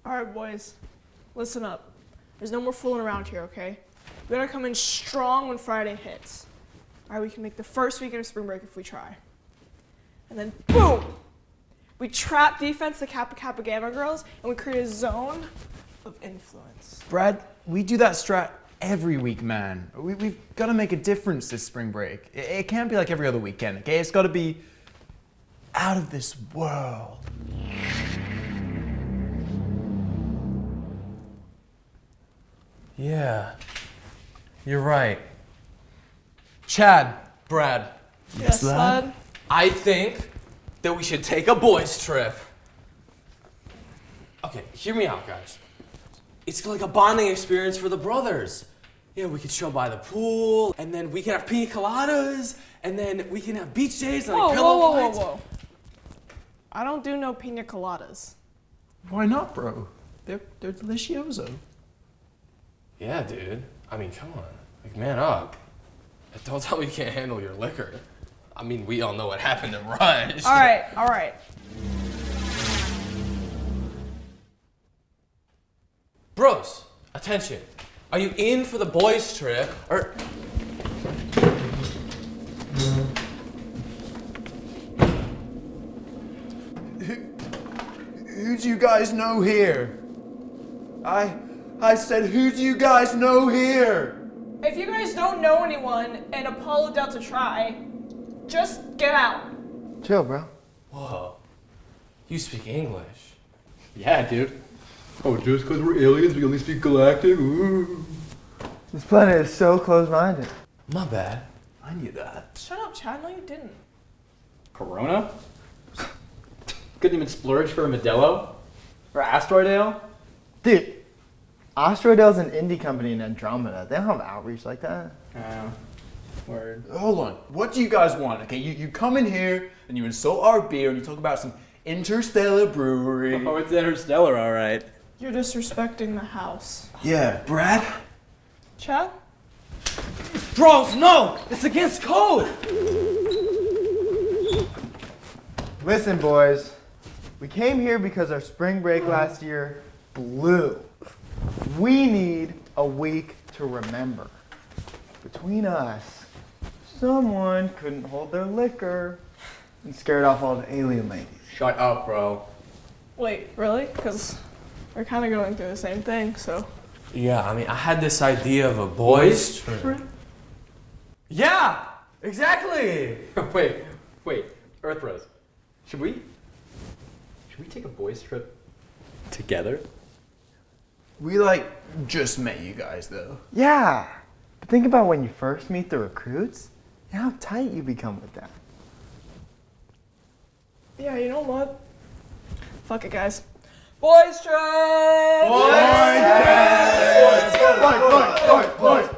All right, boys, listen up. There's no more fooling around here, okay? We gotta come in strong when Friday hits. All right, we can make the first weekend of spring break if we try. And then, boom! We trap defense the Kappa Kappa Gamma girls, and we create a zone of influence. Brad, we do that strat every week, man. We've got to make a difference this spring break. It can't be like every other weekend, okay? It's got to be out of this world. Yeah, you're right. Chad, Brad. Yes, lad. I think that we should take a boys' trip. Okay, hear me out, guys. It's like a bonding experience for the brothers. Yeah, we could chill by the pool, and then we can have pina coladas, and then we can have beach days and like pillow fights. Whoa. I don't do no pina coladas. Why not, bro? They're delicioso. Yeah, dude. I mean, come on. Like, man up. Don't tell me you can't handle your liquor. I mean, we all know what happened to Rush. All right. Bros, attention. Are you in for the boys' trip, or... Who do you guys know here? I said, who do you guys know here? If you guys don't know anyone and Apollo doubts a try, just get out. Chill, bro. Whoa. You speak English. Yeah, dude. Oh, just because we're aliens, we only speak galactic? Ooh. This planet is so close-minded. My bad. I knew that. Shut up, Chad. No, you didn't. Corona? Couldn't even splurge for a Modelo? Or Asteroid Ale? Dude, Asteroidale's an indie company in Andromeda. They don't have outreach like that. Word. Hold on. What do you guys want? Okay, you come in here and you insult our beer and you talk about some interstellar brewery. Oh, it's interstellar, all right. You're disrespecting the house. Yeah, Brad? Chad? Bros, no! It's against code! Listen, boys. We came here because our spring break last year blew. We need a week to remember. Between us, someone couldn't hold their liquor and scared off all the alien ladies. Shut up, bro. Wait, really? Because we're kind of going through the same thing, so. Yeah, I mean, I had this idea of a boys' trip. Yeah! Exactly! Wait. Earth Bros. Should we take a boys' trip together? We just met you guys though. Yeah, but think about when you first meet the recruits and how tight you become with them. Yeah, you know what? Fuck it, guys. Boys trip! Boys!